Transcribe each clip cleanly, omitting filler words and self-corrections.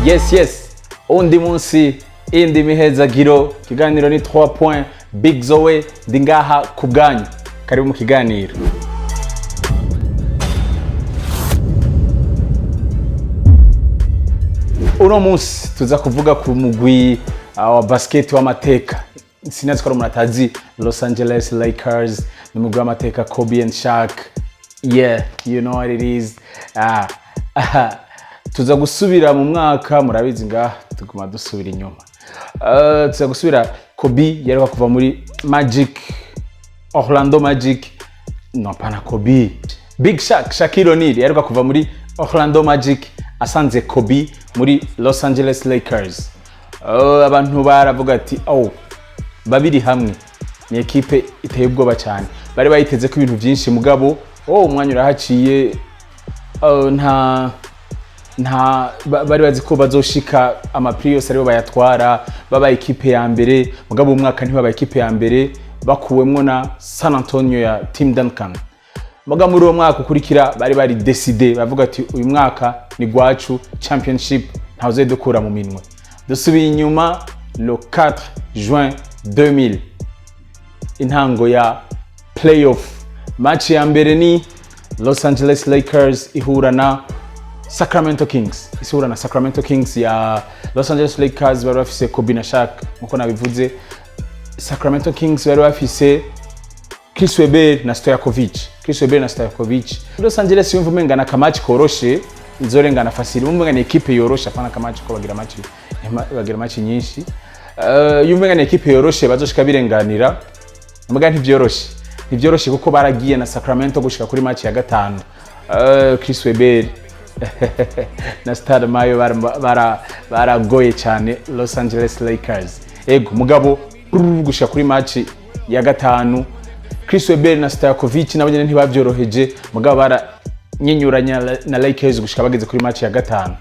Yes, undi munsi indi mihezagiro, kiganiro ni 3 points. Big Zoe ndi ngaha ku bwanyu, karibu mu kiganiro. Uno munsi tuza kuvuga ku mugwi wa basket w'amateka. Sinazi ko ari umuntu atazi Los Angeles Lakers, ni umugwi w'amateka Kobe and Shaq. Yeah, you know what it is. Tuza gusubira mu mwaka, murabizi ngaha tuguma dusubira inyuma. Tuza gusubira Kobe yarewa kuva muri Magic, Orlando Magic. No, pana Kobe. Big Shaquille O'Neal yarewa kuva muri Orlando Magic asanze Kobe muri Los Angeles Lakers. Abantu baravuga ati babiri hamwe ni equipe iteye ubwoba cyane. Bari bayiteze ko ibintu byinshi mugabo umwanya urahaciye. Bari bazi ko bazoshika amaprix yose aribo bayatwara, baba equipe ya mbere mugabo umwaka ntibaba equipe ya mbere, bakuwemwo na San Antonio ya Tim Duncan. Mugabo muri uwo mwaka ukurikira bari decide bavuga ati uyu mwaka ni gwacu, championship ntawuze dukura mu minwe. Dusubiye inyuma le 4 juin 2000, intango ya playoff. Match ya mbere ni Los Angeles Lakers ihura na Sacramento Kings. Isura na Sacramento Kings ya Los Angeles Lakers bari bafise Kobe na Shaq nkuko nabivuze. Sacramento Kings bari bafise Chris Webber na Stojakovic. Los Angeles yumva mengana kamachi koroshe, izorengana fasili. Yumva ngana equipe yoroshe apana kamachi ko bagira match nyinshi. Yumva ngana equipe yoroshe bazoshika birenganira. Muga ntivyoroshe kuko baragiye na Sacramento gushika kuri match ya gatanu. Chris Webber na Stade Mayo baragoye cyane Los Angeles Lakers. Mugabo gushika kuri match ya gatanu Chris Webber na Stojakovic nabo nyene ntibavyoroheje, mugabo baranyinyuranya na Lakers gushika bageze kuri match ya gatanu.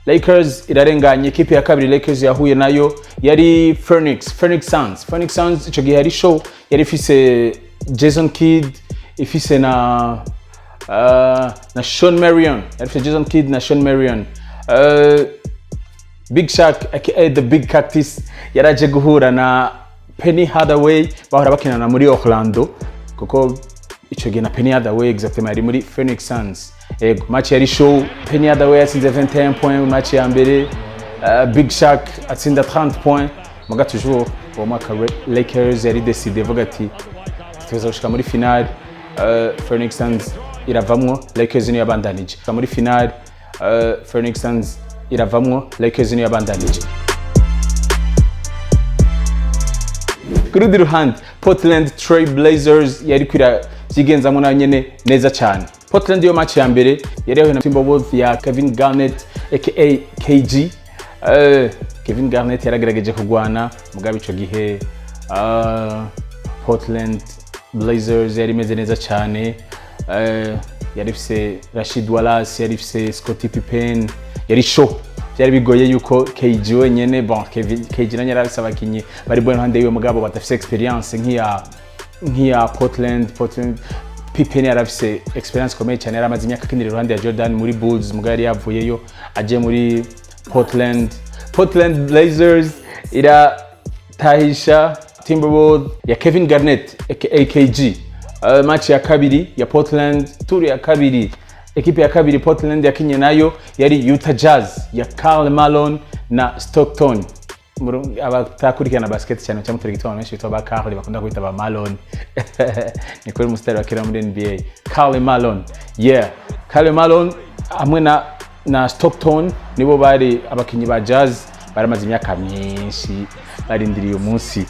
Lakers irarenganye. Equipe ya kabiri Lakers yahuye nayo yari Phoenix Suns. Ico gihe yari show, yari ifise Jason Kidd, ifise na Sean Marion. Big Shaq aka the Big Cactus yaraje guhura na Penny Hardaway, bahora bakinana muri Orlando kuko ico gihe na Penny Hardaway exactement yari muri Phoenix Suns. Match yari show. Penny Hardaway atsinze 21 points match ya mbere. Big Shaq atsinda 30 points. Muga toujours au mwaka Lakers yari decide vuga ati tuza gushika muri finale. Phoenix Suns iravamwo, Lakers niyo yabandanije muri finale. Phoenix Suns iravamwo, Lakers niyo yabandanije. Kuri ruhande Portland Trail Blazers yari kwira zigenzamwo na nyene neza cyane. Portland yo match ya mbere yari yahuye na Timberwolves ya Kevin Garnett aka KG. Kevin Garnett yaragerageje kugwana mugabe ico gihe Portland Blazers yari meze neza cyane. Yari ifise Rashid Wallace, yari ifise Scottie Pippen, yari show. Byari bigoye yuko KG wenyene KG nanye yarafise abakinyi bari bo hande yiwe mugabo batafise experience nk'iya Portland. Pippen yarafise experience komeye cyane, yaramaze imyaka kinira ruhande ya Jordan muri Bulls, mugabo yari yavuyeyo aje muri Portland Blazers iratahisha Timberwolves ya Kevin Garnett aka KG. Match ya kabiri ya Portland, tour ya kabiri, equipe ya kabiri Portland yakinye nayo yari Utah Jazz ya Karl Malone na Stockton. Abatakurikirana basket cyane cyangwa muturigitwa menshi bitwa ba Karl bakunda kwita ba Malone. Ni kuri mustari wakira muri NBA. Karl Malone hamwe na Stockton nibo bari abakinyi ba Jazz, baramaze imyaka myinshi barindiriye umunsi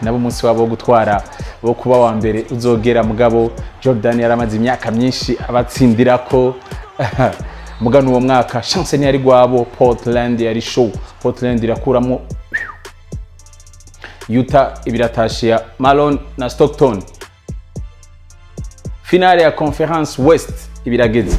nabo umunsi wabo gutwara wo kuba wa mbere uzogera. Mugabo Jordan yaramaze imyaka myinshi abatsindira ko mugano uwo mwaka chance ni yari gwabo. Portland yari show. Portland irakuramo Utah ibiratashia Malone na Stockton. Finale ya Conference West ibirageze.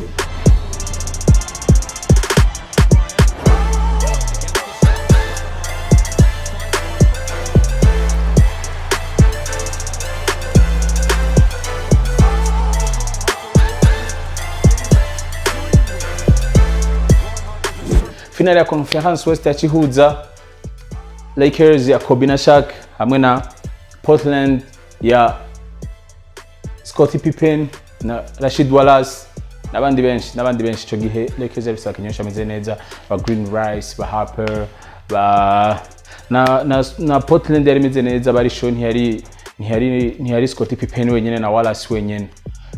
finale ya Conference West yacihuza Lakers ya Kobe na Shaq hamwe na Portland ya Scottie Pippen na Rashid Wallace n'abandi benshi ico gihe Lakers yari sakinyosha ameze neza ba Green Rice ba Harper ba na Portland yari meze neza bari show ntihari Scottie Pippen wenyene na Wallace wenyene.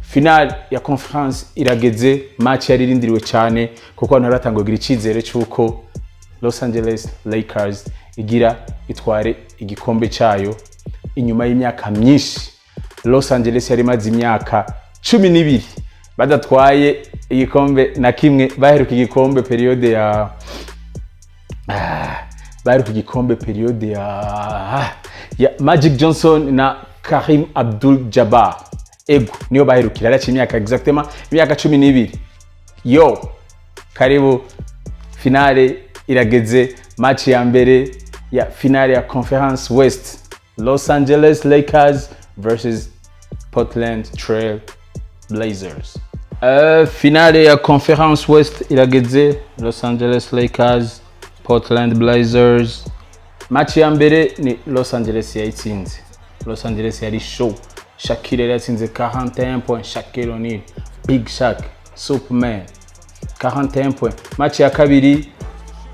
Final ya Conference irageze, match yari irindiriwe cyane kuko abantu baratanguye icizere cyuko Los Angeles Lakers igira itware igikombe cyayo inyuma y'imyaka myinshi. Los Angeles yari maze imyaka 12 badatwaye igikombe na kimwe. Baheruka igikombe periode ya Magic Johnson na Kareem Abdul-Jabbar. Ego niyo baherukira araci imyaka exactement imyaka 12. Yo karibu finale irageze, match ya mbere ya finale ya Conference West, Los Angeles Lakers versus Portland Trail Blazers. Finale ya Conference West irageze, Los Angeles Lakers Portland Blazers. Match ya mbere ni Los Angeles yayitsinze. Los Angeles yari show. Shaquille yatsinze 41 points, Shaquille O'Neal, Big Shaq, Superman 41 points. Match ya kabiri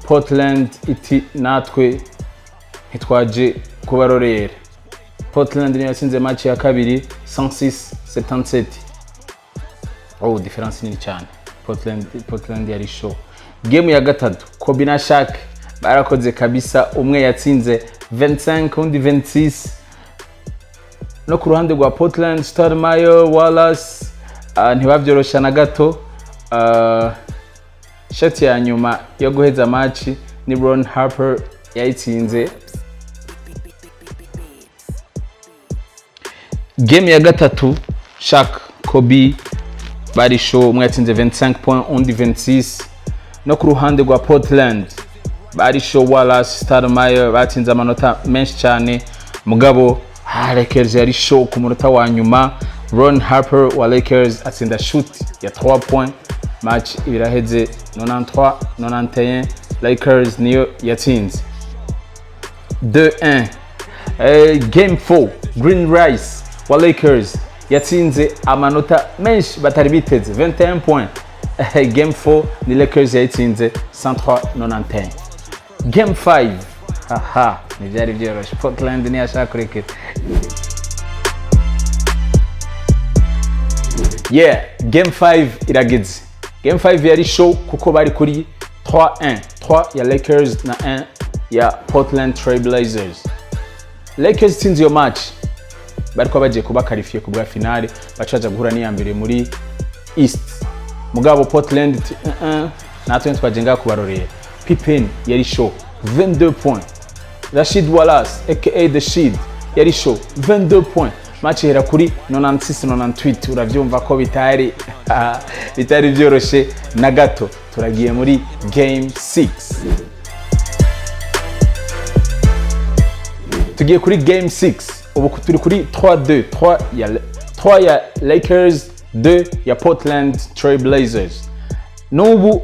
Portland iti natwe hitwaje kubarorera. Portland niyo yatsinze match ya kabiri 106-77. Oh, difference nini cyane. Portland yari show. Game ya gatatu Kobe na Shaq barakoze kabisa, umwe yatsinze 25 undi 26. No ku ruhande rwa Portland, Stoudemire, Wallace ntibavyorosha na gato. Shati ya nyuma yo guheza match ni Ron Harper yayitsinze. Game ya gatatu Shaq Kobe bari show, umwe yatsinze 25 points undi 26. No ku ruhande rwa Portland bari show, Wallace, Stoudemire batsinze amanota menshi cyane, mugabo Lakers yari show ku munota wa nyuma. Ron Harper wa Lakers atsinda shoot ya 3 points. Match ibiraheze 93-91, Lakers niyo yatsinze 2-1. Game 4 Green Rice wa Lakers yatsinze amanota menshi batari biteze 21 points. Game 4 ni Lakers yatsinze 103-91. Game 5 ni byari byoroshe, Portland ni yashaka kurekera. Game 5 irageze. Game 5 yari show kuko bari kuri 3-1, 3 ya Lakers na 1 ya Portland Trail Blazers. Lakers tsinze yo match bariko bagiye kuba qualifié ku bwa finale, bacaje guhura ni ya mbere muri East. Mugabo Portland natwe twajenga kubarorera. Pippen yari show 22 points. Rashid Wallace aka The Shid yari show 22 points. Match ihera kuri 96-98. Uravyumva ko bitari byoroshe na gato. Turagiye muri game 6. Tugiye kuri game 6. Ubu turi kuri 3-2, 3 ya Lakers, 2 ya Portland Trail Blazers. Nubu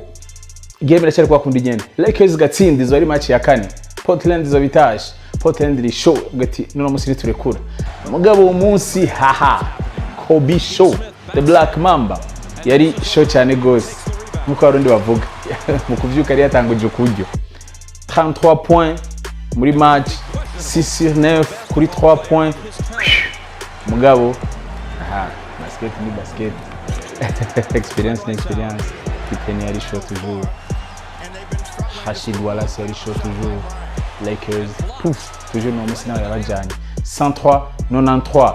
game iracyari kwa kundi nyene. Lakers gatsinda izo ari match ya kane. Portland izo bitaje. Portland ri show gati nono musiri turekura. Mugabo umunsi Kobe show, the Black Mamba yari show cyane gose. Muko arundi bavuga. Mu kuvyuka ari yatanguje kuryo. 33 points muri match, 6/9 kuri 3 points. Mugabo basket ni basket. Experience. Pippen yari show toujours. Rashid Wallace yari show toujours. Lakers toujours no musina yabajanye 103-93.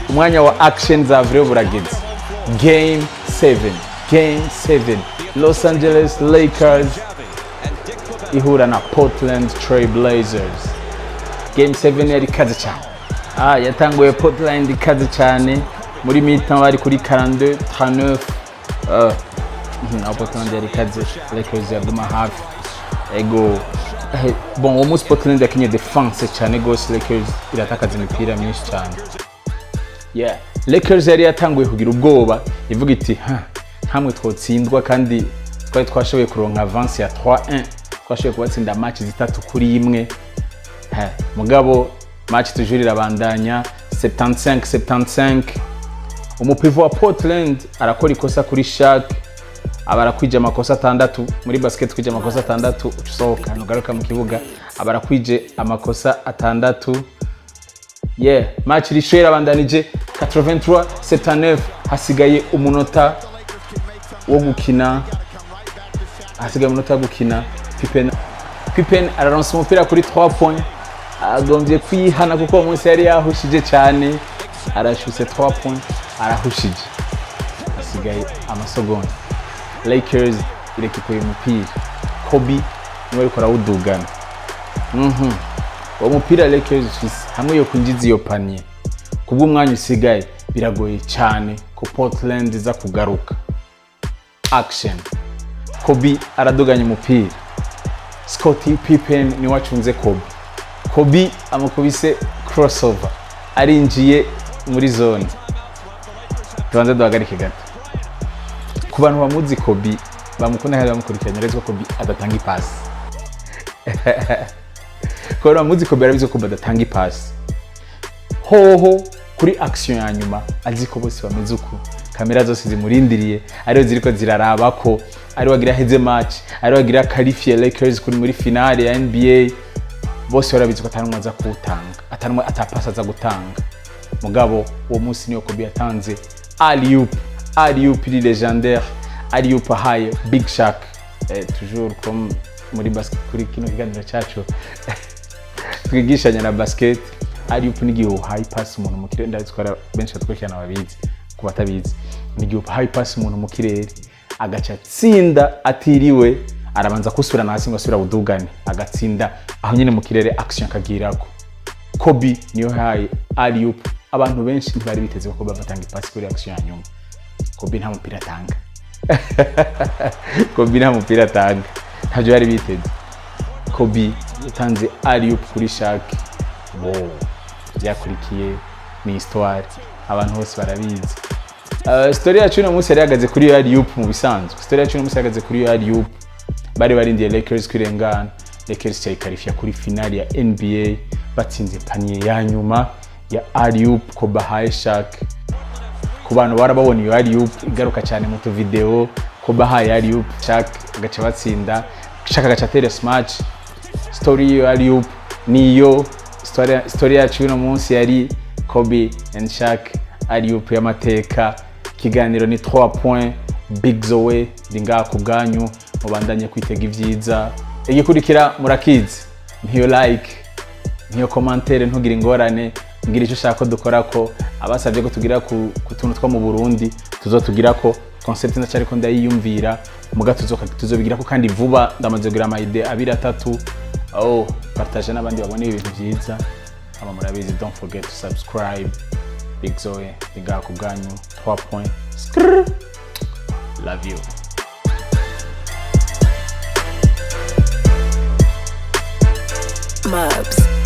Umwanya wa action za vrai burageze. Game 7. Los Angeles Lakers ihura na Portland Trail Blazers. Game 7 yari kaze cyane. Yatanguye Portland kaze cyane, muri mi-temps bari kuri 42-39. Portland yari kaze, Lakers yaguma hafi. Ego bon, umunsi Portland yakinye defense cyane gose, Lakers iratakaza imipira myinshi cyane. yeah, Lakers yari yatanguye kugira ubwoba ivuga iti hamwe twotsindwa kandi twari twashoboye kuronka avance ya 3-1 twashoboye kubatsinda match zitatu kuri imwe mugabo match toujours irabandanya 75-75 umupivo wa Portland arakora ikosa kuri Shaq abarakwije amakosa 6 muri basket kwije amakosa 6 usohoka nugaruka mu kibuga abarakwije amakosa 6 yeah, match rishera abandanije 83-79 hasigaye umunota wo gukina Pippen araronsa umupira kuri 3 points agombye kwihana kuko umunsi yari yahushije cyane arashuse 3 points arahushije hasigaye amasegonda Lakers irekipoye umupira Kobe niwe ariko arawudugana uwo mupira Lakers hamwe yo kwinjiza iyo panier kubwo umwanya usigaye biragoye cyane ko Portland iza kugaruka action Kobe araduganya umupira Scottie Pippen ni wacunze Kobe amukubise crossover arinjiye muri zone tubanze duhagarike gato ku bantu bamuzi Kobe bamukunda hari bamukurikiranye ariko Kobe adatanga ipasi ko bamuzi Kobe arabizo ko adatanga ipasi hoho kuri action ya nyuma azi ko bose bameze uko kamera zose zimurindiriye ariyo ziriko ziraraba ko ari wagira heze match ari wagira qualify Lakers kuri muri finale ya NBA bose barabizi ko atanumwe aza kutanga atanumwe atapasa za gutanga mugabo uwo munsi niyo Kobe yatanze alley-oop légendaire alley-oop haye Big Shaq toujours comme muri basket kuri kino kiganiro cyacu twigishanya na basket alley-oop ni gihe high pass umuntu mu kirere ndazikora benshi atwekana babizi kuba tabizi ni gihe high pass umuntu mu kirere agaca tsinda atiriwe arabanza kusura nasi ngo asubira budugane agatsinda aho nyine mu kirere action kagirako Kobe niyo haye alley-oop abantu benshi ntibari biteze ko bagatanga ipasi kuri action ya nyuma Kobe nta mupira atanga Kobe nta mupira atanga ntabyo bari biteze Kobe yatanze alley-oop kuri Shaq byakurikiye ni histoire abantu bose barabizi story yacu no munsi yaragaze kuri alley-oop mu bisanzwe story yacu no munsi yaragaze kuri alley-oop bari barindiye Lakers kwirengana Lakers cyayikarifiya kuri finale ya NBA batsinze panier ya nyuma ya alley-oop ko bahaye Shaq ku bantu barababona iyo alley-oop igaruka cyane mu tu video ko bahaye alley-oop Shaq agaca batsinda Shaq agaca atera smash story yo alley-oop niyo story yacu no munsi yari Kobe and Shaq alley-oop y'amateka kiganiro ni 3 points Big Zoe dinga ku bwanyu mubandanye kwitega ivyiza igikurikira murakizi ntiyo like ntiyo commentaire ntugira ingorane ngira icyo ushaka ko dukora ko abasabye ko tugira ku tuntu two mu Burundi tuzotugira ko concept ndacyari ko ndayiyumvira muga tuzobigira ko kandi vuba ndamaze kugira ama idea 2-3 partage n'abandi babone ibintu byiza aba murabizi don't forget to subscribe Big Zoe dinga ku bwanyu 3 points love you Mubs.